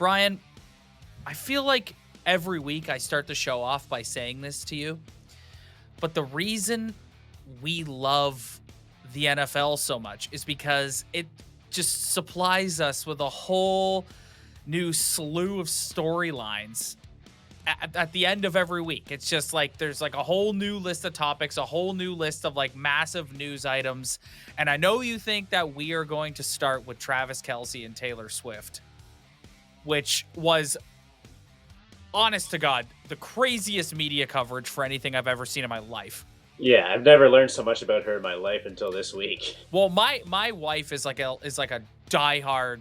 Bryan, I feel like every week I start the show off by saying this to you, but the reason we love the NFL so much is because it just supplies us with a whole new slew of storylines at the end of every week. It's just like there's like a whole new list of topics, a whole new list of like massive news items. And I know you think that we are going to start with Travis Kelce and Taylor Swift, which was, honest to God, the craziest media coverage for anything I've ever seen in my life. Yeah, I've never learned so much about her in my life until this week. Well, my wife is like a diehard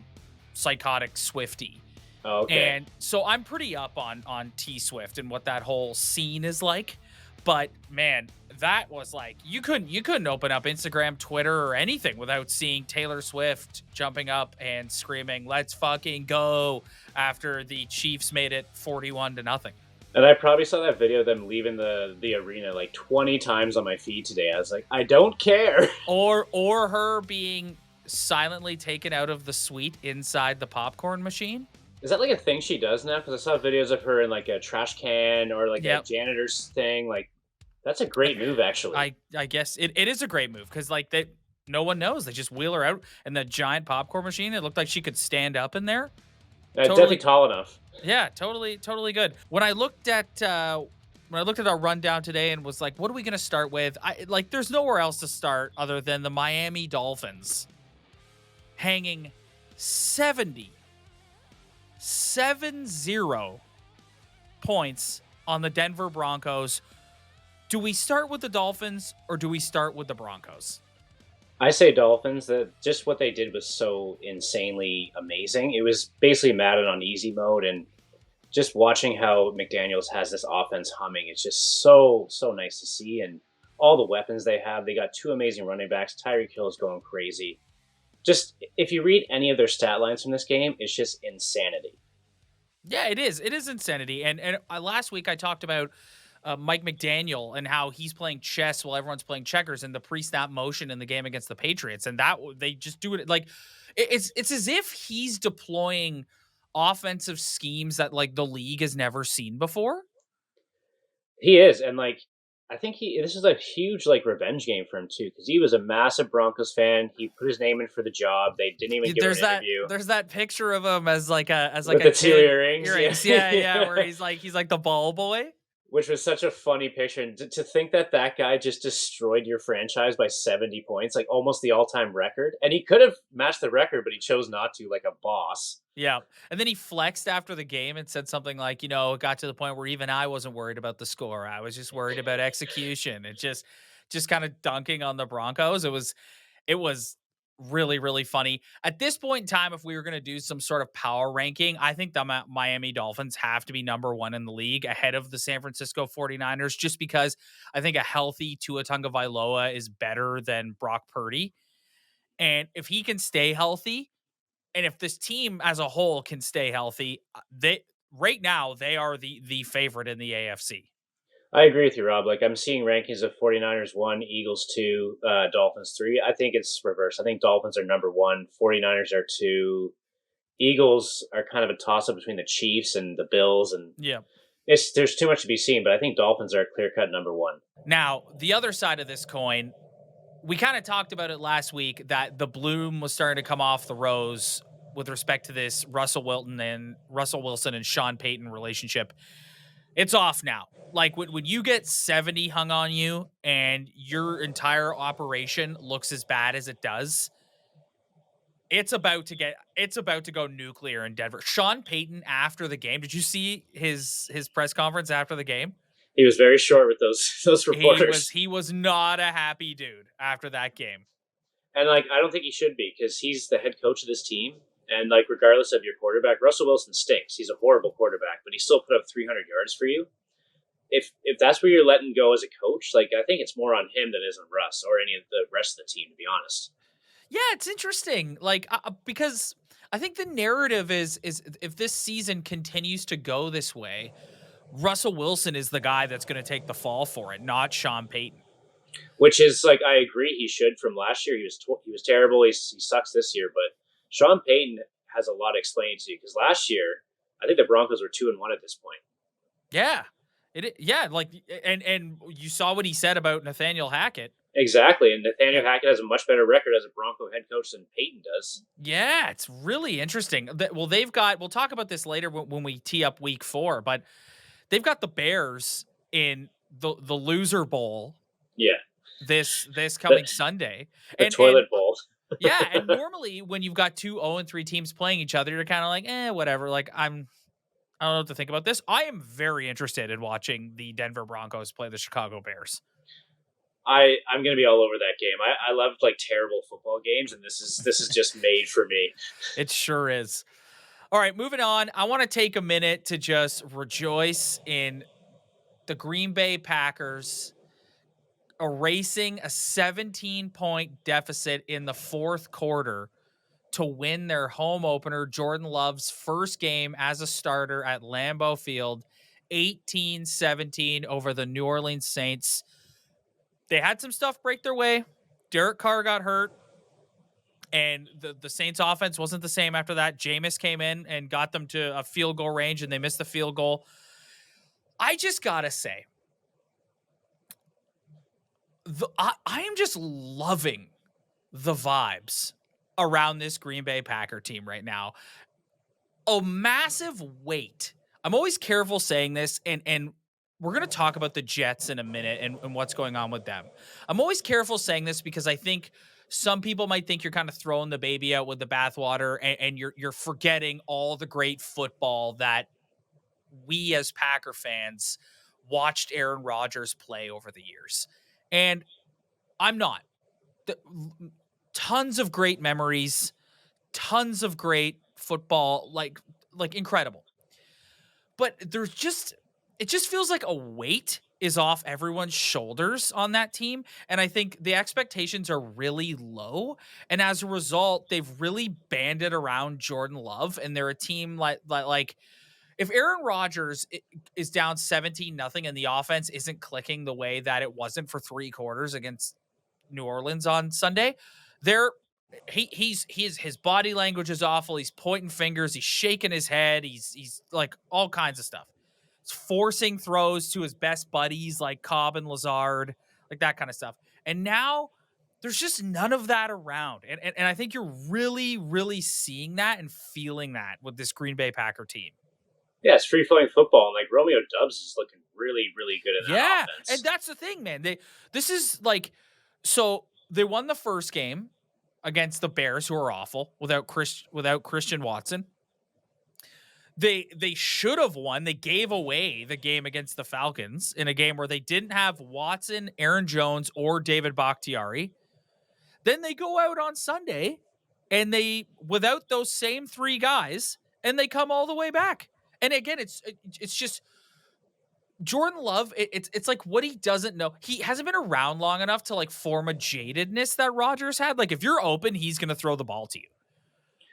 psychotic Swiftie. Oh, okay. And so I'm pretty up on T Swift and what that whole scene is like. But man, that was like you couldn't open up Instagram, Twitter, or anything without seeing Taylor Swift jumping up and screaming, "Let's fucking go!" after the Chiefs made it 41-0. And I probably saw that video of them leaving the arena like 20 times on my feed today. I was like, I don't care. Or her being silently taken out of the suite inside the popcorn machine. Is that like a thing she does now? Because I saw videos of her in like a trash can or like a janitor's thing. Like, that's a great move, actually. I guess it is a great move because like no one knows. They just wheel her out in that giant popcorn machine. It looked like she could stand up in there. Definitely tall enough. Yeah, totally good. When I looked at our rundown today and was like, what are we going to start with? There's nowhere else to start other than the Miami Dolphins hanging 70 points on the Denver Broncos. Do we start with the Dolphins or do we start with the Broncos? I say Dolphins. That just what they did was so insanely amazing. It was basically Madden on easy mode, and just watching how McDaniels has this offense humming, it's just so nice to see. And all the weapons they have, they got two amazing running backs. Tyreek Hill is going crazy. Just if you read any of their stat lines from this game, it's just insanity. Yeah, it is. It is insanity. And last week I talked about Mike McDaniel and how he's playing chess while everyone's playing checkers in the pre-snap motion in the game against the Patriots. And that they just do it like it's as if he's deploying offensive schemes that like the league has never seen before. He is, and like I think this is a huge like revenge game for him too, because he was a massive Broncos fan. He put his name in for the job. They didn't even give him an interview. There's that picture of him as like with a the two earrings. Yeah, where he's like the ball boy. Which was such a funny picture. And to think that guy just destroyed your franchise by 70 points, like almost the all-time record. And he could have matched the record, but he chose not to, like a boss. Yeah. And then he flexed after the game and said something like, it got to the point where even I wasn't worried about the score. I was just worried about execution. It just kind of dunking on the Broncos. It was really, really funny. At this point in time, if we were going to do some sort of power ranking, I think the Miami Dolphins have to be number one in the league ahead of the San Francisco 49ers, just because I think a healthy Tua Tagovailoa is better than Brock Purdy. And if he can stay healthy, and if this team as a whole can stay healthy, right now they are the favorite in the AFC. I agree with you, Rob. Like I'm seeing rankings of 49ers 1, Eagles 2, Dolphins 3. I think it's reversed. I think Dolphins are number 1, 49ers are 2. Eagles are kind of a toss-up between the Chiefs and the Bills. And yeah, there's too much to be seen, but I think Dolphins are a clear-cut number 1. Now, the other side of this coin, we kind of talked about it last week that the bloom was starting to come off the rose with respect to this Russell Wilson and Sean Payton relationship. It's off now. Like when you get 70 hung on you and your entire operation looks as bad as it does, it's about to go nuclear in Denver. Sean Payton after the game, did you see his press conference after the game? He was very short with those reporters. He was not a happy dude after that game. And like I don't think he should be, because he's the head coach of this team. And like regardless of your quarterback, Russell Wilson stinks. He's a horrible quarterback, but he still put up 300 yards for you. If that's where you're letting go as a coach, like I think it's more on him than it is on Russ or any of the rest of the team, to be honest. Yeah, it's interesting. Like because I think the narrative is if this season continues to go this way, Russell Wilson is the guy that's going to take the fall for it, not Sean Payton. Which is like I agree he should. From last year, he was terrible. He sucks this year, but Sean Payton has a lot explaining to do, because last year I think the Broncos were 2-1 at this point. Yeah. Yeah, like and you saw what he said about Nathaniel Hackett. Exactly, and Nathaniel Yeah. Hackett has a much better record as a Bronco head coach than Peyton does. Yeah, it's really interesting. Well, they've got. We'll talk about this later when we tee up week 4, but they've got the Bears in the loser bowl Yeah, this the coming Sunday, the and toilet bowl. yeah, and normally when you've got 2 0-3 teams playing each other, you're kind of like, whatever. Like I don't know what to think about this. I am very interested in watching the Denver Broncos play the Chicago Bears. I'm gonna be all over that game. I love like terrible football games, and this is just made for me. It sure is. All right, moving on. I want to take a minute to just rejoice in the Green Bay Packers erasing a 17-point deficit in the fourth quarter to win their home opener, Jordan Love's first game as a starter at Lambeau Field, 18-17 over the New Orleans Saints. They had some stuff break their way. Derek Carr got hurt, and the Saints offense wasn't the same after that. Jameis came in and got them to a field goal range, and they missed the field goal. I just got to say, I am just loving the vibes around this Green Bay Packer team right now. A massive weight. I'm always careful saying this, and we're going to talk about the Jets in a minute and what's going on with them. I'm always careful saying this because I think some people might think you're kind of throwing the baby out with the bathwater, and you're forgetting all the great football that we as Packer fans watched Aaron Rodgers play over the years. And I'm not. Tons of great memories, tons of great football, like incredible. But it just feels like a weight is off everyone's shoulders on that team. And I think the expectations are really low. And as a result, they've really banded around Jordan Love. And they're a team like if Aaron Rodgers is down 17-0 and the offense isn't clicking the way that it wasn't for 3 quarters against New Orleans on Sunday, his body language is awful. He's pointing fingers. He's shaking his head. He's like all kinds of stuff. He's forcing throws to his best buddies like Cobb and Lazard, like that kind of stuff. And now there's just none of that around. And I think you're really, really seeing that and feeling that with this Green Bay Packer team. Yeah, it's free flowing football, and like Romeo Dubs is looking really, really good in that offense. And that's the thing, man. This is like, so they won the first game against the Bears, who are awful without Christian Watson. They should have won. They gave away the game against the Falcons in a game where they didn't have Watson, Aaron Jones, or David Bakhtiari. Then they go out on Sunday and they without those same 3 guys, and they come all the way back. And again, it's just Jordan Love. It's like what he doesn't know. He hasn't been around long enough to like form a jadedness that Rodgers had. Like if you're open, he's going to throw the ball to you.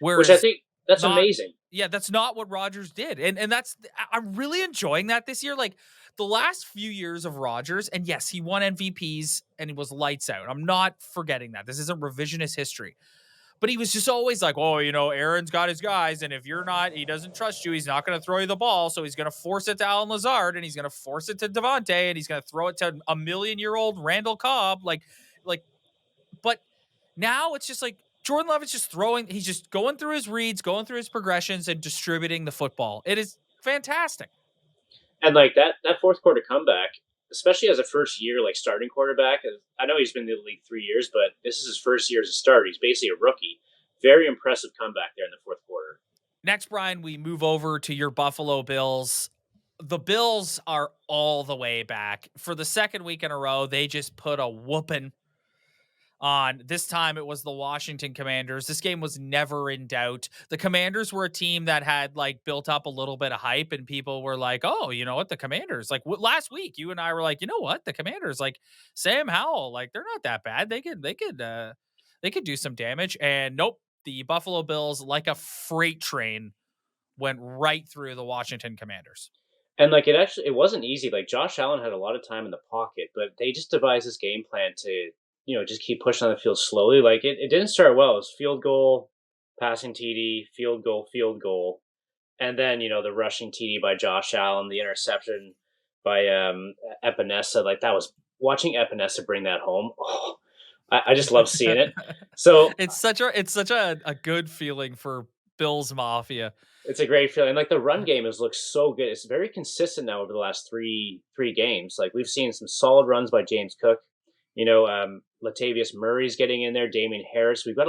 Which I think that's amazing. Yeah, that's not what Rodgers did. And I'm really enjoying that this year. Like the last few years of Rodgers, and yes, he won MVPs and he was lights out. I'm not forgetting that. This isn't revisionist history. But he was just always like, oh, Aaron's got his guys, and if you're not, he doesn't trust you. He's not going to throw you the ball, so he's going to force it to Alan Lazard, and he's going to force it to Devontae, and he's going to throw it to a million-year-old Randall Cobb. But now it's just like Jordan Love is just throwing. He's just going through his reads, going through his progressions, and distributing the football. It is fantastic. And like that fourth quarter comeback, especially as a first year like starting quarterback. I know he's been in the league 3 years, but this is his first year as a starter. He's basically a rookie. Very impressive comeback there in the fourth quarter. Next, Brian, we move over to your Buffalo Bills. The Bills are all the way back. For the second week in a row, they just put a whooping on. This time it was the Washington Commanders. This game was never in doubt. The Commanders were a team that had like built up a little bit of hype, and people were like, oh, you know what? The Commanders, like last week, you and I were like, you know what? The Commanders, like Sam Howell, like they're not that bad. They could do some damage. And nope, the Buffalo Bills, like a freight train, went right through the Washington Commanders. And like it wasn't easy. Like Josh Allen had a lot of time in the pocket, but they just devised this game plan to just keep pushing on the field slowly. Like it didn't start well. It was field goal, passing TD, field goal, And then, the rushing TD by Josh Allen, the interception by Epinesa, like that was watching Epinesa bring that home. Oh, I just love seeing it. So It's such a good feeling for Bills Mafia. it's a great feeling. Like the run game has looked so good. It's very consistent now over the last three games. Like we've seen some solid runs by James Cook. Latavius Murray's getting in there. Damian Harris. We've got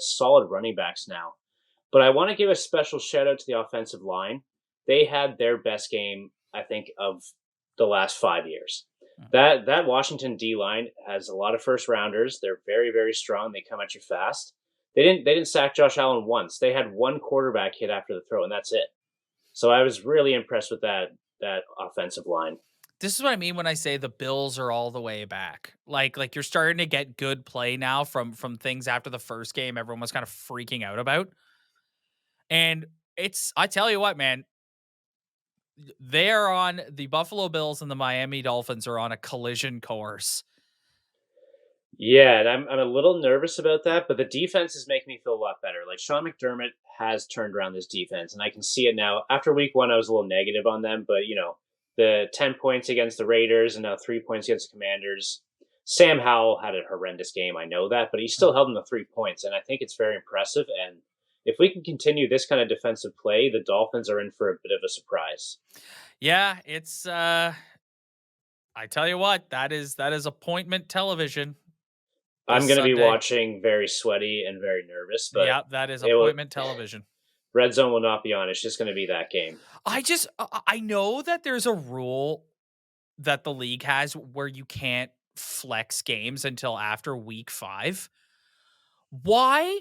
solid running backs now. But I want to give a special shout out to the offensive line. They had their best game, I think, of the last 5 years. That Washington D line has a lot of first rounders. They're very, very strong. They come at you fast. They didn't sack Josh Allen once. They had one quarterback hit after the throw, and that's it. So I was really impressed with that offensive line. This is what I mean when I say the Bills are all the way back. Like you're starting to get good play now from things after the first game everyone was kind of freaking out about. And I tell you what, man, the Buffalo Bills and the Miami Dolphins are on a collision course. Yeah, and I'm a little nervous about that, but the defense is making me feel a lot better. Like Sean McDermott has turned around this defense, and I can see it now. After week one, I was a little negative on them, but the 10 points against the Raiders and now 3 points against the Commanders. Sam Howell had a horrendous game, I know that, but he still held them to 3 points, and I think it's very impressive. And if we can continue this kind of defensive play, the Dolphins are in for a bit of a surprise. Yeah, it's I tell you what, that is appointment television I'm this going to be Sunday. watching very sweaty and very nervous, but Yeah, that is it will. appointment television. Red Zone will not be on. It's just going to be that game. I know that there's a rule that the league has where you can't flex games until after week 5. Why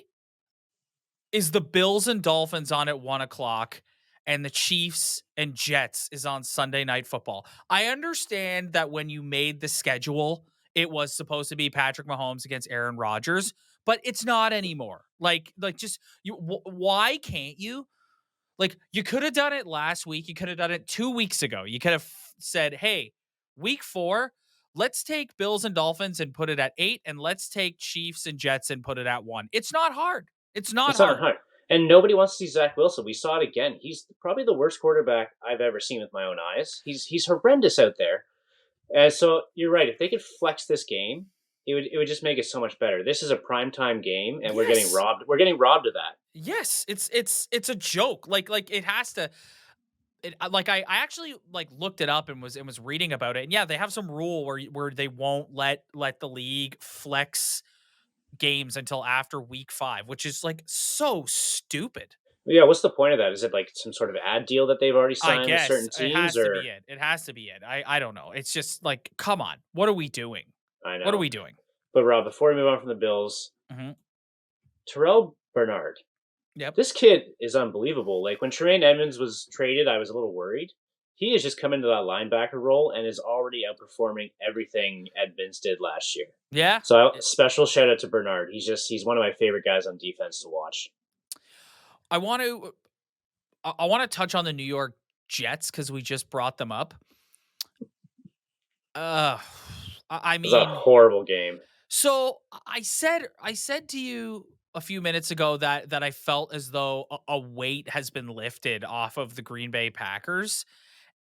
is the Bills and Dolphins on at 1 o'clock and the Chiefs and Jets is on Sunday Night Football? I understand that when you made the schedule, it was supposed to be Patrick Mahomes against Aaron Rodgers, but it's not anymore. Why can't you? Like, you could have done it last week. You could have done it 2 weeks ago. You could have said, hey, week 4, let's take Bills and Dolphins and put it at 8, and let's take Chiefs and Jets and put it at 1. It's not hard. It's not It's not hard. hard. And nobody wants to see Zach Wilson. We saw it again. He's probably the worst quarterback I've ever seen with my own eyes. He's horrendous out there. And so you're right. If they could flex this game, it would just make it so much better. This is a primetime game, and we're getting Yes. robbed. We're getting robbed of that. Yes, it's a joke. Like it has to. I actually looked it up and was reading about it. And yeah, they have some rule where they won't let the league flex games until after week 5, which is so stupid. Yeah, what's the point of that? Is it like some sort of ad deal that they've already I signed with guess certain it teams, has to or be it. It has to be it. I don't know. It's just come on. What are we doing? I What are know. we doing? But Rob, before we move on from the Bills, Mhm. Terrell Bernard, Yep. this kid is unbelievable. Like when Tremaine Edmonds was traded, I was a little worried. He has just come into that linebacker role and is already outperforming everything Edmonds did last year. Yeah. So special shout out to Bernard. He's one of my favorite guys on defense to watch. I want to I want to touch on the New York Jets because we just brought them up. Uh, I It was a mean, horrible game. so I said to you a few minutes ago that I felt as though a weight has been lifted off of the Green Bay Packers,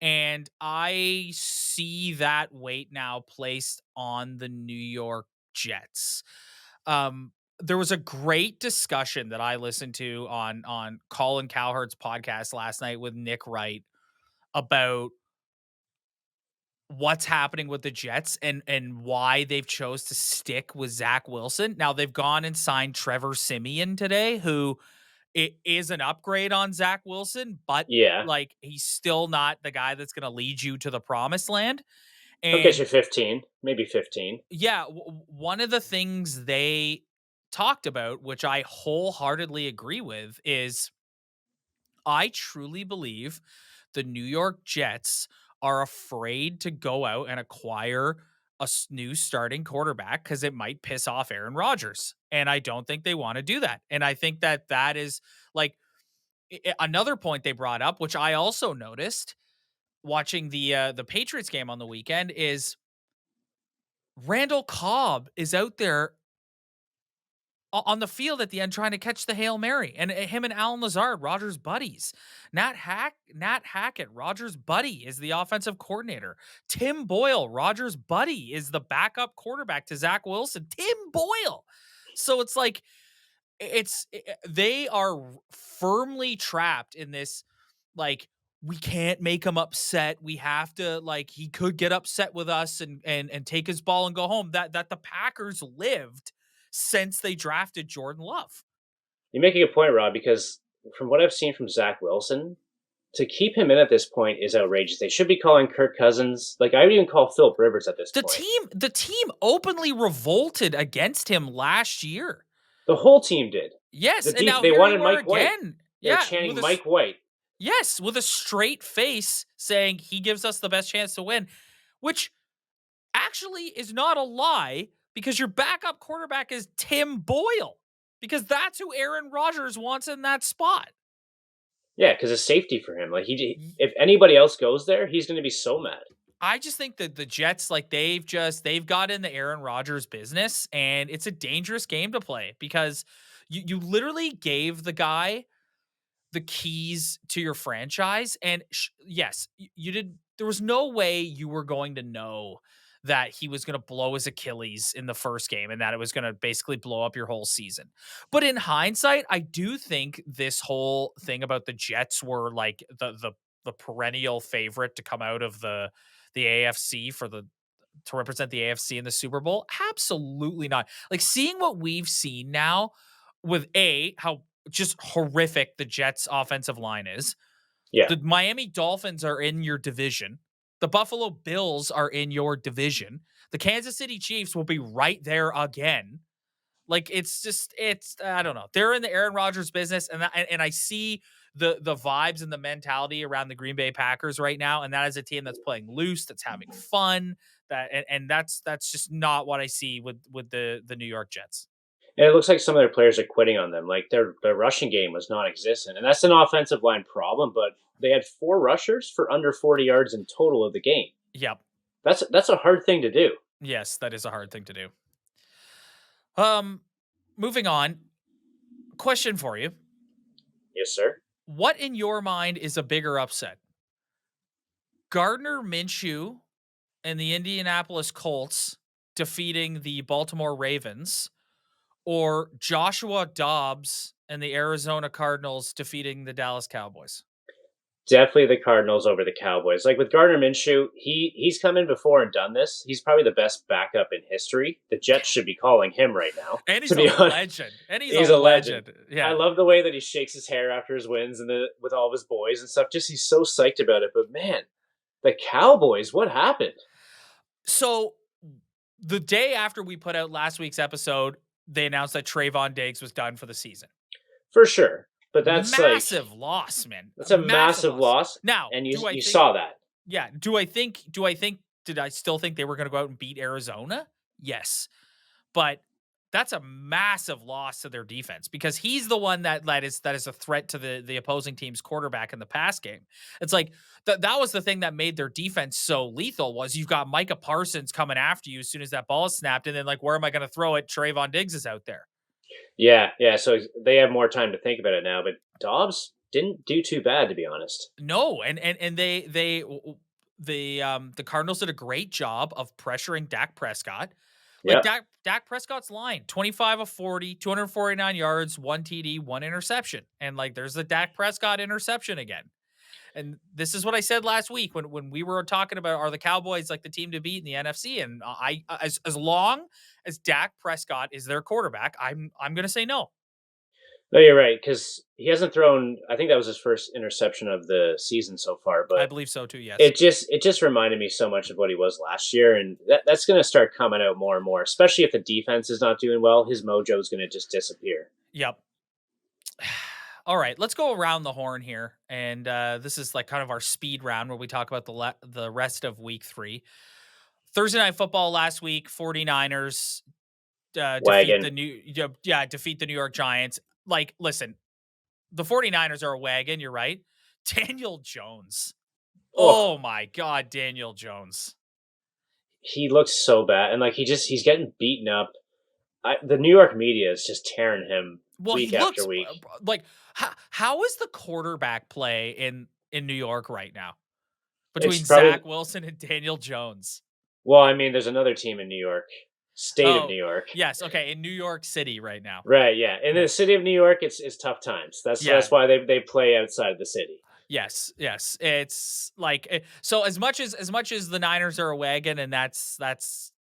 and I see that weight now placed on the New York Jets. Um, there was a great discussion that I listened to on Colin Cowherd's podcast last night with Nick Wright about what's happening with the Jets and why they've chose to stick with Zach Wilson. Now they've gone and signed Trevor Siemian today, who it is an upgrade on Zach Wilson, but Yeah, he's still not the guy that's going to lead you to the promised land. he'll get And you 15, maybe 15. yeah, one of the things they talked about, which I wholeheartedly agree with, is I truly believe the New York Jets are afraid to go out and acquire a new starting quarterback because it might piss off Aaron Rodgers. And I don't think they want to do that. And I think that is like another point they brought up, which I also noticed watching the Patriots game on the weekend, is Randall Cobb is out there on the field at the end trying to catch the Hail Mary. And him and Alan Lazard, Rogers' buddies. Nat Hackett, Rogers' buddy, is the offensive coordinator. Tim Boyle, Rogers' buddy, is the backup quarterback to Zach Wilson. Tim Boyle. So it's like they are firmly trapped in this, like, we can't make him upset. We have to, like, he could get upset with us and take his ball and go home. That the Packers lived since they drafted Jordan Love. You're making a point, Rob, because from what I've seen from Zach Wilson, to keep him in at this point is outrageous. They should be calling Kirk Cousins. Like, I would even call Philip Rivers at this point. The team openly revolted against him last year. The whole team did. Yes, and now they wanted Mike White. They're chanting Mike White. Yes, with a straight face saying he gives us the best chance to win, which actually is not a lie, because your backup quarterback is Tim Boyle, because that's who Aaron Rodgers wants in that spot. Yeah, because it's safety for him. Like, if anybody else goes there, he's going to be so mad. I just think that the Jets, like, they've got in the Aaron Rodgers business, and it's a dangerous game to play, because you literally gave the guy the keys to your franchise. And yes, you did. There was no way you were going to know that he was going to blow his Achilles in the first game and that it was going to basically blow up your whole season. But in hindsight, I do think this whole thing about the Jets were like the perennial favorite to come out of the AFC to represent the AFC in the Super Bowl. Absolutely not. Like, seeing what we've seen now with how just horrific the Jets offensive line is. Yeah. The Miami Dolphins are in your division. The Buffalo Bills are in your division. The Kansas City Chiefs will be right there again. Like, it's I don't know. They're in the Aaron Rodgers business, and I see the vibes and the mentality around the Green Bay Packers right now, and that is a team that's playing loose, that's having fun, that's just not what I see with the New York Jets. And it looks like some of their players are quitting on them. Like, their rushing game was non-existent, and that's an offensive line problem. But they had 4 rushers for under 40 yards in total of the game. Yep, that's a hard thing to do. Yes, that is a hard thing to do. Moving on. Question for you. Yes, sir. What in your mind is a bigger upset? Gardner Minshew and the Indianapolis Colts defeating the Baltimore Ravens, or Joshua Dobbs and the Arizona Cardinals defeating the Dallas Cowboys? Definitely the Cardinals over the Cowboys. Like, with Gardner Minshew, he's come in before and done this. He's probably the best backup in history. The Jets should be calling him right now. And he's a legend. And he's a legend. Yeah. I love the way that he shakes his hair after his wins and with all of his boys and stuff. Just, he's so psyched about it. But man, the Cowboys, what happened? So the day after we put out last week's episode, they announced that Trayvon Diggs was done for the season. For sure. But that's massive loss, man. That's a massive loss. Now, and you saw that. Yeah. Did I still think they were going to go out and beat Arizona? Yes. But that's a massive loss to their defense, because he's the one that is a threat to the opposing team's quarterback in the pass game. It's like that was the thing that made their defense so lethal, was you've got Micah Parsons coming after you as soon as that ball is snapped, and then, like, where am I going to throw it? Trayvon Diggs is out there. Yeah. So they have more time to think about it now, but Dobbs didn't do too bad, to be honest. No, and the Cardinals did a great job of pressuring Dak Prescott. Like, Dak Prescott's line, 25 of 40, 249 yards, 1 TD, 1 interception. And, like, there's the Dak Prescott interception again. And this is what I said last week when we were talking about, are the Cowboys like the team to beat in the NFC? And as long as Dak Prescott is their quarterback, I'm going to say no. No, you're right, because he hasn't thrown. I think that was his first interception of the season so far. But I believe so too. Yes. It just reminded me so much of what he was last year, and that's going to start coming out more and more. Especially if the defense is not doing well, his mojo is going to just disappear. Yep. All right, let's go around the horn here, and this is like kind of our speed round where we talk about the rest of week 3. Thursday Night Football last week, 49ers defeat the New York Giants. Like, listen, the 49ers are a wagon, you're right. Daniel Jones. Oh my God, Daniel Jones. He looks so bad, and like he's getting beaten up the New York media is just tearing him Well, he week after looks week. like how is the quarterback play in New York right now It's between probably Zach Wilson and Daniel Jones? well, I mean, there's another team in New York, state of New Oh, York. yes. Okay, in New York City right now. Right, yeah. In Yeah. the city of New York, it's tough times. Yeah. That's why they play outside the city. Yes. Yes. It's like so as much as the Niners are a wagon, and that's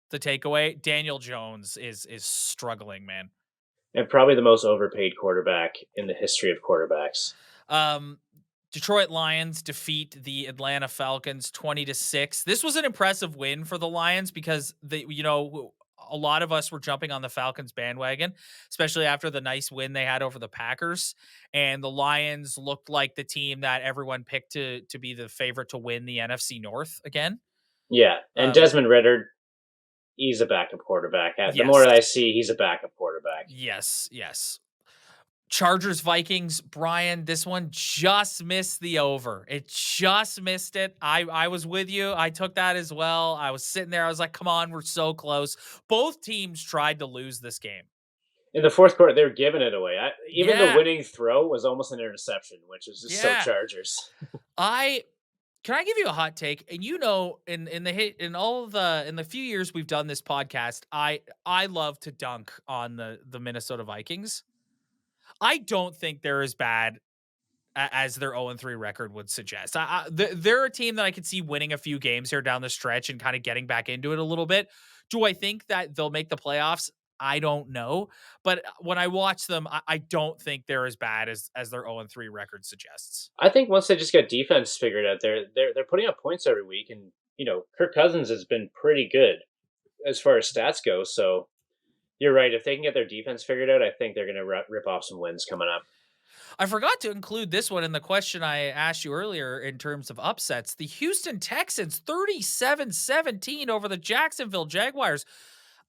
the takeaway. Daniel Jones is struggling, man. And probably the most overpaid quarterback in the history of quarterbacks. Um, Detroit Lions defeat the Atlanta Falcons 20-6. This was an impressive win for the Lions because a lot of us were jumping on the Falcons bandwagon, especially after the nice win they had over the Packers. And the Lions looked like the team that everyone picked to be the favorite to win the NFC North again. Yeah, and Um, Desmond Ritter, he's a backup quarterback. The more yes, that I see, he's a backup quarterback. yes, yes. Chargers Vikings, Bryan, this one just missed the over. It just missed it. I was with you. I took that as well. I was sitting there. I was like, come on, we're so close. Both teams tried to lose this game. In the fourth quarter, they were giving it away. Even the Yeah. winning throw was almost an interception, which is just so Yeah. Chargers. I Can I give you a hot take? And in the few years we've done this podcast, I love to dunk on the Minnesota Vikings. I don't think they're as bad as their 0-3 record would suggest. They're a team that I could see winning a few games here down the stretch and kind of getting back into it a little bit. Do I think that they'll make the playoffs? I don't know. But when I watch them, I don't think they're as bad as their 0-3 record suggests. I think once they just got defense figured out, they're putting up points every week, and Kirk Cousins has been pretty good as far as stats go. So you're right. If they can get their defense figured out, I think they're going to rip off some wins coming up. I forgot to include this one in the question I asked you earlier in terms of upsets. The Houston Texans 37-17 over the Jacksonville Jaguars.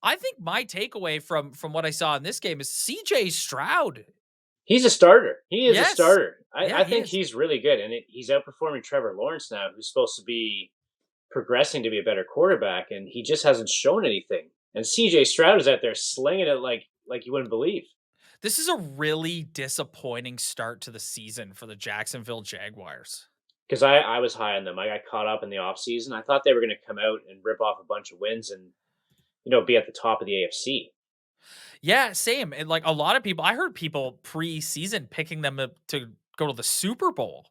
I think my takeaway from what I saw in this game is CJ Stroud. He's a starter. He is a Yes. starter. Yeah, I he think is. he's really good, and he's outperforming Trevor Lawrence now, who's supposed to be progressing to be a better quarterback, and he just hasn't shown anything. And CJ Stroud is out there slinging it like you wouldn't believe. This is a really disappointing start to the season for the Jacksonville Jaguars. Because I was high on them. I got caught up in the offseason. I thought they were going to come out and rip off a bunch of wins and be at the top of the AFC. Yeah, same. And like a lot of people, I heard people pre-season picking them up to go to the Super Bowl.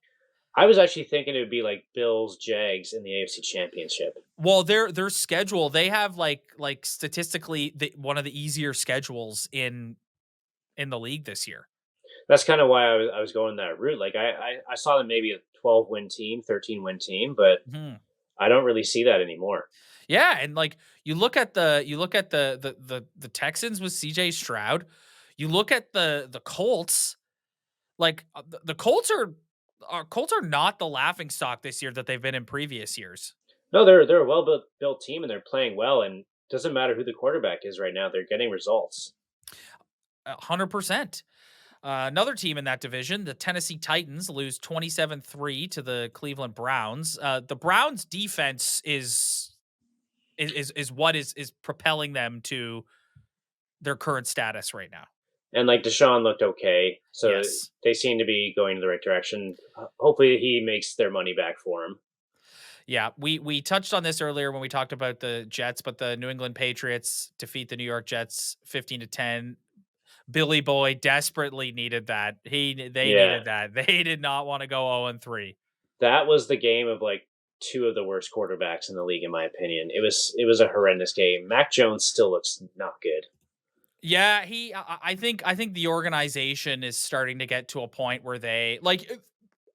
I was actually thinking it would be like Bills, Jags in the AFC Championship. Well, their schedule, they have like statistically one of the easier schedules in the league this year. That's kind of why I was going that route. Like I saw them maybe a 12-win team, 13-win team, but I don't really see that anymore. Yeah, and like you look at the Texans with CJ Stroud, you look at the Colts, like the Colts are not the laughing stock this year that they've been in previous years. No, they're a well built team and they're playing well, and it doesn't matter who the quarterback is right now. They're getting results. 100%. Another team in that division, the Tennessee Titans, lose 27-3 to the Cleveland Browns. The Browns defense is what is propelling them to their current status right now. And like Deshaun looked okay, so Yes. they seem to be going in the right direction. Hopefully, he makes their money back for him. Yeah, we touched on this earlier when we talked about the Jets, but the New England Patriots defeat the New York Jets 15-10. Billy Boy desperately needed that. They needed that. They did not want to go 0-3. That was the game of like two of the worst quarterbacks in the league, in my opinion. It was a horrendous game. Mac Jones still looks not good. Yeah, I think the organization is starting to get to a point where they like.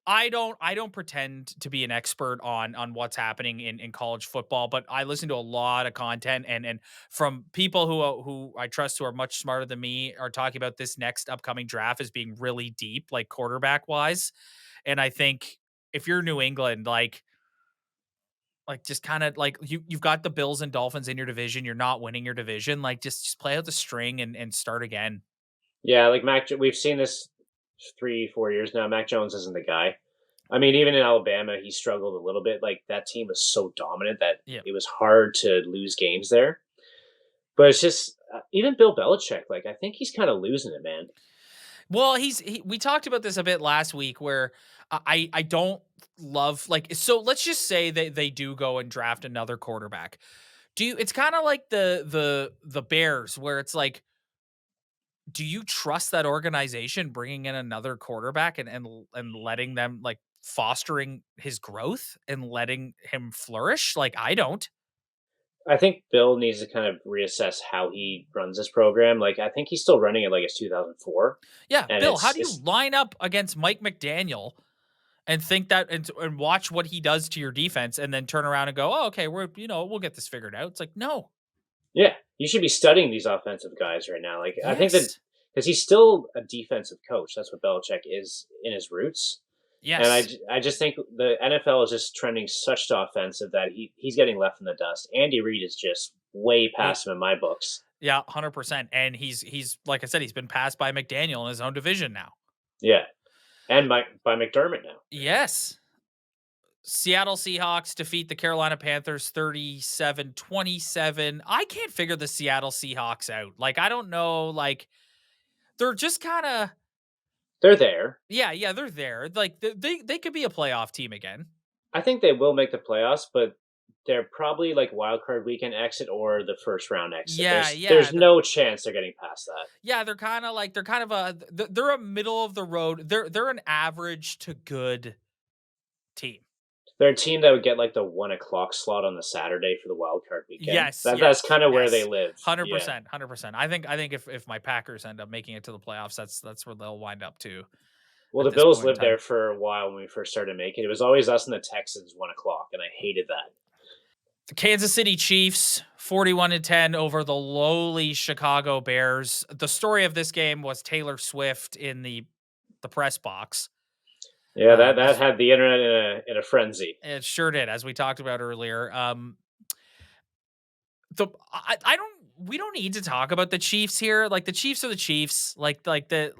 I don't pretend to be an expert on what's happening in college football, but I listen to a lot of content and from people who I trust who are much smarter than me are talking about this next upcoming draft as being really deep, like quarterback wise. And I think if you're New England, like just kind of like you've got the Bills and Dolphins in your division, you're not winning your division, like just play out the string and start again. Yeah, like we've seen this 3-4 years now. Mac Jones isn't the guy. I mean, even in Alabama, he struggled a little bit. Like that team was so dominant that Yeah. it was hard to lose games there. But it's just even Bill Belichick, like I think he's kind of losing it, man. Well, we talked about this a bit last week where I don't love like so let's just say they do go and draft another quarterback. It's kind of like the Bears where it's like do you trust that organization bringing in another quarterback and letting them like fostering his growth and letting him flourish? Like I don't. I think Bill needs to kind of reassess how he runs this program. Like I think he's still running it like it's 2004, Yeah, and Bill, how do you it's line up against Mike McDaniel and think that and watch what he does to your defense and then turn around and go, "Oh, okay, we'll get this figured out." It's like, "No." yeah, you should be studying these offensive guys right now. Like I think that Yes. because he's still a defensive coach. That's what Belichick is in his roots. And Yes. I just think the NFL is just trending such to offensive that he's getting left in the dust. Andy Reid is just way He past him in my books. Yeah, 100%. And he's like I said, he's been passed by McDaniel in his own division now. Yeah, and by McDermott now. Yes. Seattle Seahawks defeat the Carolina Panthers 37-27. I can't figure the Seattle Seahawks out. Like I don't know, like they're just kind of They're there. yeah, they're there. Like they could be a playoff team again. I think they will make the playoffs, but they're probably like wild card weekend exit or the first round exit. Yeah, There's no chance they're getting past that. yeah, they're kind of they're a middle of the road. They're an average to good team. They're a team that would get like the 1 o'clock slot on the Saturday for the wild card weekend. Yes, That's kind of where they yes. live. 100%, 100%. I think if my Packers end up making it to the playoffs, that's where they'll wind up too. Well, At the this Bills point in lived there time. for a while when we first started making it. It was always us and the Texans 1 o'clock, and I hated that. The Kansas City Chiefs 41-10 over the lowly Chicago Bears. The story of this game was Taylor Swift in the press box. Yeah, that had the internet in a frenzy. It sure did, as we talked about earlier. We don't need to talk about the Chiefs here. Like the Chiefs are the Chiefs. Like the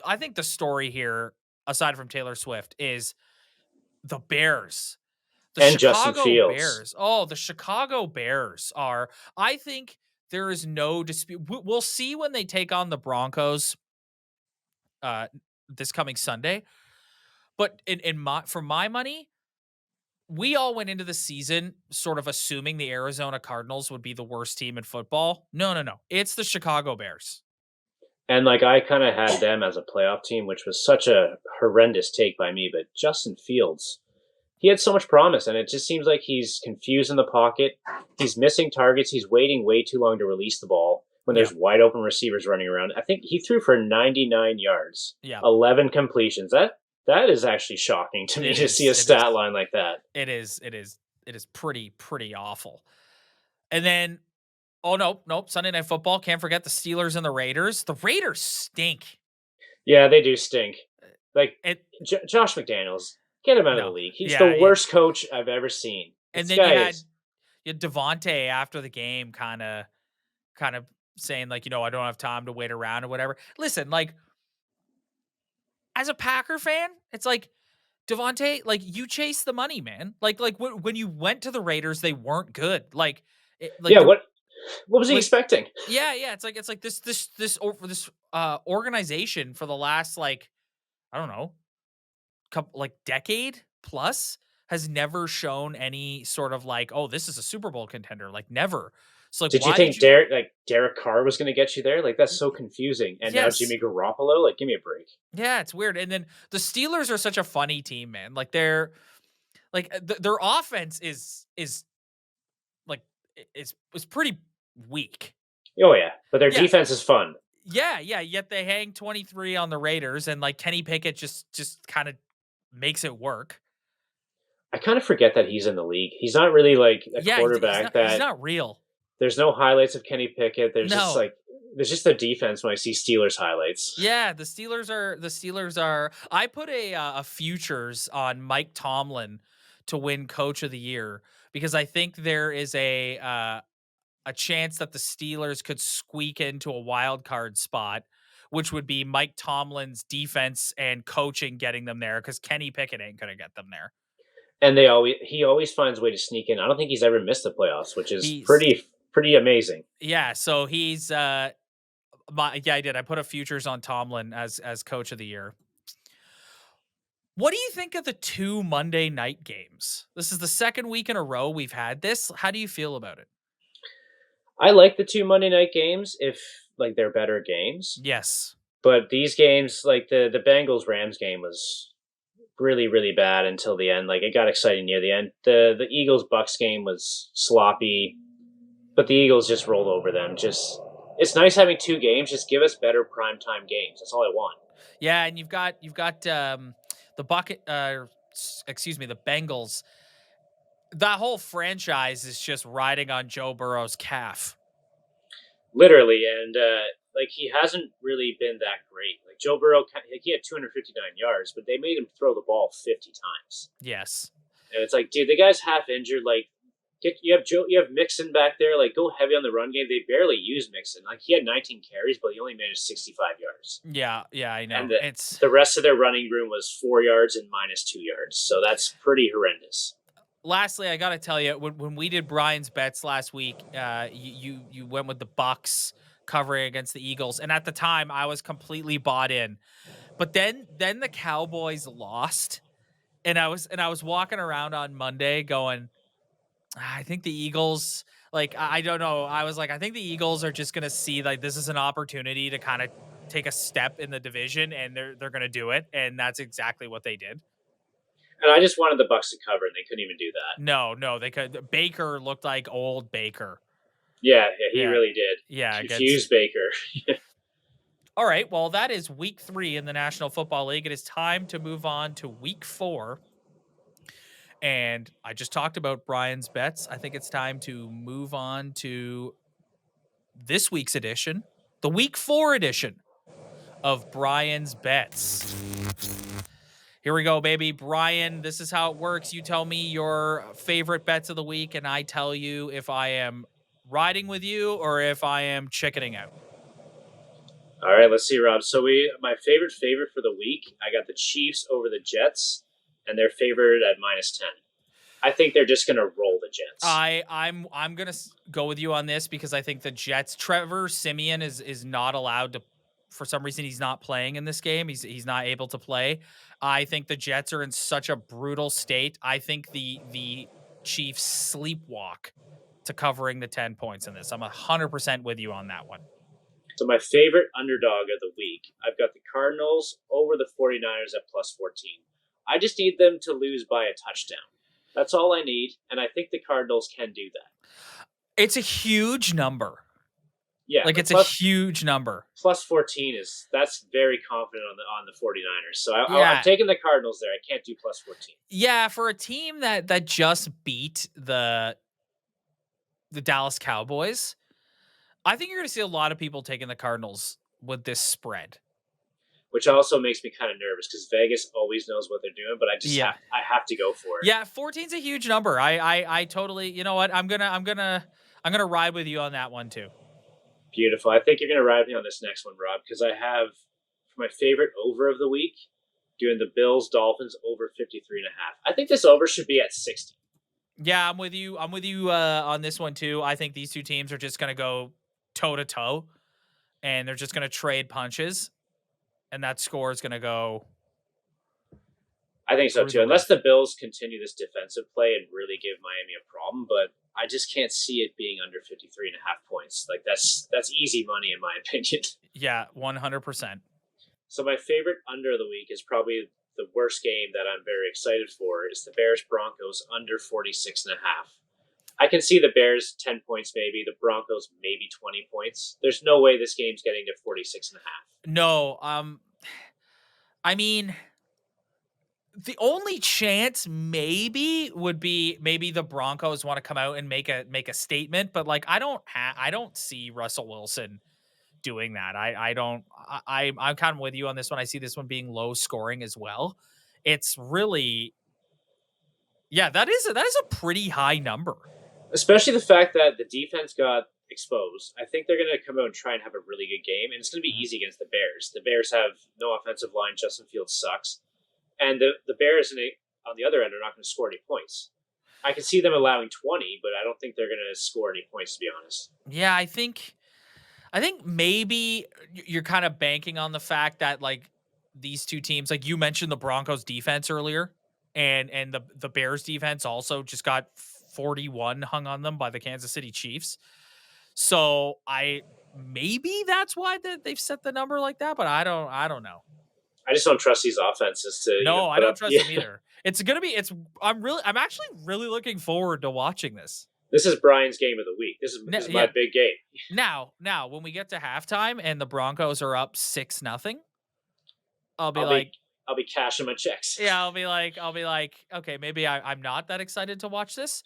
I think the story here, aside from Taylor Swift, is the Bears. The And Justin Chicago Fields. Bears. Oh, the Chicago Bears are. I think there is no dispute. We'll see when they take on the Broncos this coming Sunday. But for my money, we all went into the season sort of assuming the Arizona Cardinals would be the worst team in football. No. It's the Chicago Bears. And like I kind of had them as a playoff team, which was such a horrendous take by me. But Justin Fields, he had so much promise, and it just seems like he's confused in the pocket. He's missing targets. He's waiting way too long to release the ball when there's wide open receivers running around. I think he threw for 99 yards, 11 completions. That is actually shocking to me to see a stat line like that. It is pretty awful. And then, nope. Sunday Night Football. Can't forget the Steelers and the Raiders. The Raiders stink. Yeah, they do stink. Like Josh McDaniels, get him out of the league. He's the worst coach I've ever seen. And then you had Devontae after the game, kind of saying like, I don't have time to wait around or whatever. Listen, like, as a Packer fan, it's like, Devontae, like you chase the money, man. Like when you went to the Raiders, they weren't good. What was he expecting? Yeah. It's like this organization for the last like I don't know, decade plus has never shown any sort of like, oh, this is a Super Bowl contender. Like never. So like, did you think Derek Carr was going to get you there? Like that's so confusing. And now Jimmy Garoppolo, like give me a break. Yeah, it's weird. And then the Steelers are such a funny team, man. Like they're like their offense is like it's pretty weak. Oh yeah, but their defense is fun. Yeah. Yet they hang 23 on the Raiders, and like Kenny Pickett just kind of makes it work. I kind of forget that he's in the league. He's not really like a quarterback. He's not real. There's no highlights of Kenny Pickett. There's just the defense when I see Steelers highlights. Yeah, the Steelers are. I put a futures on Mike Tomlin to win Coach of the Year because I think there is a chance that the Steelers could squeak into a wild card spot, which would be Mike Tomlin's defense and coaching getting them there because Kenny Pickett ain't gonna get them there. And he always finds a way to sneak in. I don't think he's ever missed the playoffs, which is pretty pretty amazing. Yeah, so he's I did. I put a futures on Tomlin as coach of the year. What do you think of the 2 Monday night games? This is the second week in a row we've had this. How do you feel about it? I like the two Monday night games if like they're better games, Yes. but these games, like the Bengals Rams game, was really really bad until the end. Like it got exciting near the end. The Eagles Bucks game was sloppy, but the Eagles just rolled over them. Just it's nice having two games. Just give us better primetime games. That's all I want. Yeah, and you've got the bucket excuse me, the Bengals. That whole franchise is just riding on Joe Burrow's calf. Literally, and like he hasn't really been that great. Like Joe Burrow, he had 259 yards, but they made him throw the ball 50 times. Yes. And it's like, dude, the guy's half injured. Like, you have Mixon back there. Like, go heavy on the run game. They barely used Mixon. Like, he had 19 carries, but he only managed 65 yards. Yeah, I know. And It's the rest of their running room was 4 yards and minus 2 yards. So that's pretty horrendous. Lastly, I got to tell you, when we did Brian's bets last week, you went with the Bucks covering against the Eagles, and at the time I was completely bought in. But then the Cowboys lost, and I was walking around on Monday going, I think the Eagles, like, I don't know. I was like, I think the Eagles are just gonna see like this is an opportunity to kind of take a step in the division, and they're gonna do it, and that's exactly what they did. And I just wanted the Bucks to cover, and they couldn't even do that. No, they could. Baker looked like old Baker. Yeah, he Yeah, really did. yeah. Confused Baker. All right. Well, that is week 3 in the National Football League. It is time to move on to week 4. And I just talked about Brian's bets. I think it's time to move on to this week's edition, the week 4 edition of Brian's bets. Here we go, baby. Brian, this is how it works. You tell me your favorite bets of the week, and I tell you if I am riding with you or if I am chickening out. All right, let's see, Rob. So my favorite for the week, I got the Chiefs over the Jets, and they're favored at minus 10. I think they're just going to roll the Jets. I'm gonna go with you on this because I think the Jets. Trevor Siemian is not allowed to. For some reason, he's not playing in this game. He's not able to play. I think the Jets are in such a brutal state. I think the Chiefs sleepwalk to covering the 10 points in this. I'm 100% with you on that one. So my favorite underdog of the week, I've got the Cardinals over the 49ers at plus 14. I just need them to lose by a touchdown. That's all I need, and I think the Cardinals can do that. It's a huge number. Yeah, like it's a huge number. Plus 14 that's very confident on the 49ers. So I'm taking the Cardinals there. I can't do plus 14. Yeah, for a team that just beat the Dallas Cowboys, I think you're going to see a lot of people taking the Cardinals with this spread. Which also makes me kind of nervous because Vegas always knows what they're doing, but I have to go for it. Yeah, 14's a huge number. I totally, you know what? I'm gonna ride with you on that one too. Beautiful. I think you're gonna ride with me on this next one, Rob, because I have for my favorite over of the week doing the Bills Dolphins over 53.5. I think this over should be at 60. Yeah, I'm with you. I'm with you on this one too. I think these two teams are just gonna go toe to toe, and they're just gonna trade punches. And that score is going to go. I think so too. Unless the Bills continue this defensive play and really give Miami a problem, but I just can't see it being under 53.5 points. Like that's easy money in my opinion. Yeah, 100%. So my favorite under of the week is probably the worst game that I'm very excited for is the Bears Broncos under 46.5. I can see the Bears 10 points maybe, the Broncos maybe 20 points. There's no way this game's getting to 46.5. No, I mean, the only chance maybe would be maybe the Broncos want to come out and make a statement, but like I don't see Russell Wilson doing that. I'm kind of with you on this one. I see this one being low scoring as well. It's really, yeah, that is a pretty high number. Especially the fact that the defense got exposed. I think they're going to come out and try and have a really good game, and it's going to be easy against the Bears. The Bears have no offensive line. Justin Fields sucks. And the Bears on the other end are not going to score any points. I can see them allowing 20, but I don't think they're going to score any points, to be honest. Yeah, I think maybe you're kind of banking on the fact that like these two teams, like you mentioned the Broncos defense earlier, and the Bears defense also just got 41 hung on them by the Kansas City Chiefs. So I maybe that's why they've set the number like that, but I don't know. I just don't trust these offenses to even No, I put don't up. trust Yeah, them either. It's gonna be it's I'm actually really looking forward to watching this. this is Brian's game of the week. This is my Yeah. big game. Now, when we get to halftime and the Broncos are up 6-0, I'll be I'll be like, I'll be cashing my checks. yeah, I'll be like, okay, maybe I'm not that excited to watch this.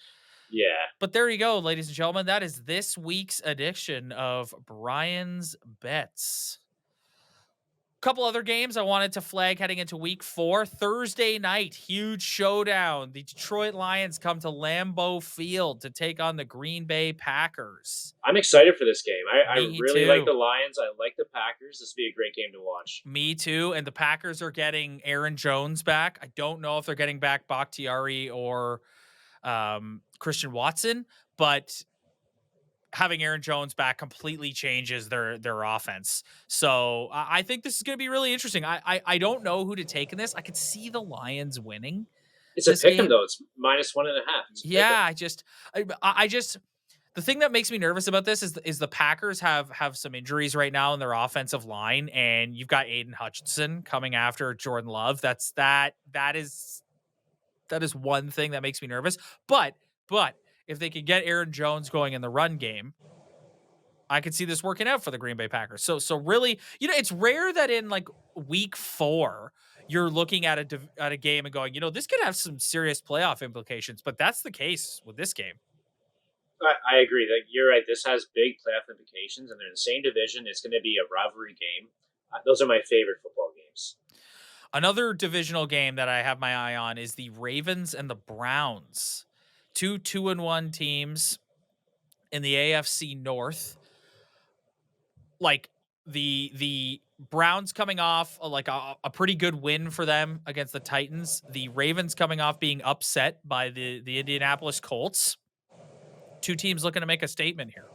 Yeah, But there you go, ladies and gentlemen. That is this week's edition of Brian's Bets. Couple other games I wanted to flag heading into week 4. Thursday night, huge showdown. The Detroit Lions come to Lambeau Field to take on the Green Bay Packers. I'm excited for this game. I Me really like the too. Lions. I like the Packers. This will be a great game to watch. Me too. And the Packers are getting Aaron Jones back. I don't know if they're getting back Bakhtiari or Christian Watson, but having Aaron Jones back completely changes their offense. So I think this is going to be really interesting. I don't know who to take in this. I could see the Lions winning It's a this pick 'em game. though. It's -1.5. It's a pick 'em. Yeah, I just the thing that makes me nervous about this is the Packers have some injuries right now in their offensive line, and you've got Aiden Hutchinson coming after Jordan Love. That is one thing that makes me nervous. But if they could get Aaron Jones going in the run game, I could see this working out for the Green Bay Packers. So really, it's rare that in like week 4 you're looking at a game and going, this could have some serious playoff implications. But that's the case with this game. I agree. Like you're right. This has big playoff implications, and they're in the same division. It's going to be a rivalry game. Those are my favorite football games. Another divisional game that I have my eye on is the Ravens and the Browns. Two 2-1 teams in the AFC North. Like the Browns coming off like a pretty good win for them against the Titans. The Ravens coming off being upset by the Indianapolis Colts. Two teams looking to make a statement here.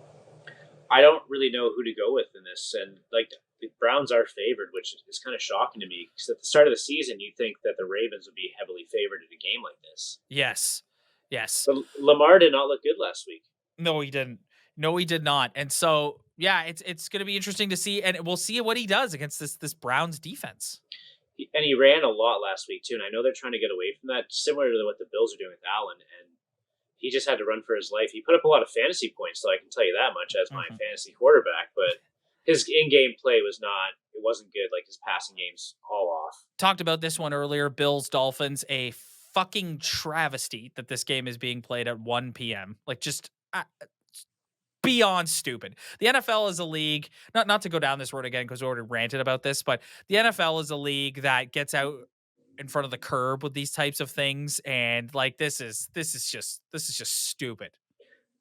I don't really know who to go with in this, and like the Browns are favored, which is kind of shocking to me because at the start of the season, you think that the Ravens would be heavily favored in a game like this. Yes. Yes. But Lamar did not look good last week. No, he didn't. No, he did not. And so, yeah, it's going to be interesting to see, and we'll see what he does against this Browns defense. And he ran a lot last week too. And I know they're trying to get away from that, similar to what the Bills are doing with Allen. And he just had to run for his life. He put up a lot of fantasy points, so I can tell you that much as my fantasy quarterback. But his in-game play was not. It wasn't good. Like his passing game's all off. Talked about this one earlier. Bills Dolphins, a fucking travesty that this game is being played at 1 p.m. Like just beyond stupid. The NFL is a league, not to go down this road again because we already ranted about this, but the NFL is a league that gets out in front of the curb with these types of things, and like this is just stupid.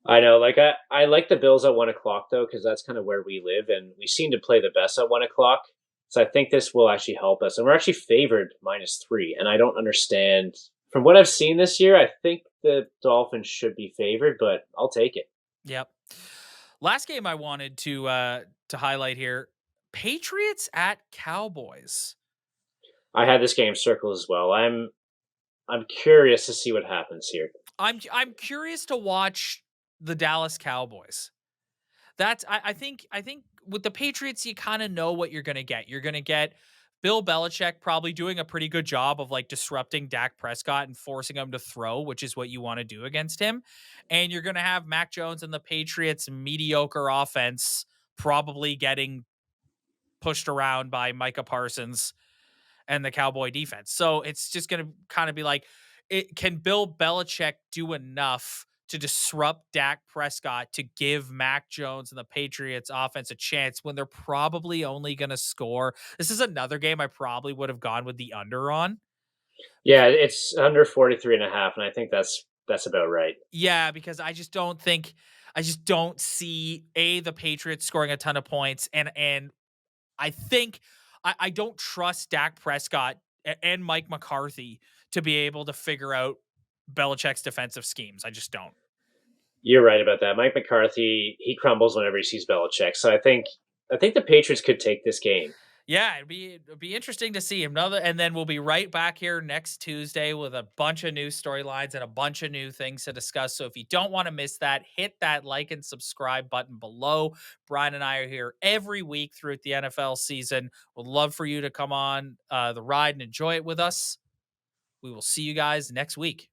I know. Like I like the Bills at 1 o'clock though, because that's kind of where we live, and we seem to play the best at 1 o'clock. So I think this will actually help us, and we're actually favored -3. And I don't understand. From what I've seen this year, I think the Dolphins should be favored, but I'll take it. Yep. Last game I wanted to highlight here: Patriots at Cowboys. I had this game circled as well. I'm curious to see what happens here. I'm curious to watch the Dallas Cowboys. I think with the Patriots, you kind of know what you're gonna get. You're gonna get Bill Belichick probably doing a pretty good job of like disrupting Dak Prescott and forcing him to throw, which is what you want to do against him. And you're gonna have Mac Jones and the Patriots mediocre offense probably getting pushed around by Micah Parsons and the Cowboy defense. So it's just going to kind of be like, can Bill Belichick do enough to disrupt Dak Prescott to give Mac Jones and the Patriots offense a chance when they're probably only going to score? This is another game I probably would have gone with the under on. Yeah, it's under 43.5, and I think that's about right. Yeah, because I just don't see the Patriots scoring a ton of points, and I think I don't trust Dak Prescott and Mike McCarthy to be able to figure out Belichick's defensive schemes. I just don't. You're right about that. Mike McCarthy, he crumbles whenever he sees Belichick. So I think the Patriots could take this game. Yeah, it'd be interesting to see another, and then we'll be right back here next Tuesday with a bunch of new storylines and a bunch of new things to discuss. So if you don't want to miss that, hit that like and subscribe button below. Bryan and I are here every week throughout the NFL season. Would love for you to come on the ride and enjoy it with us. We will see you guys next week.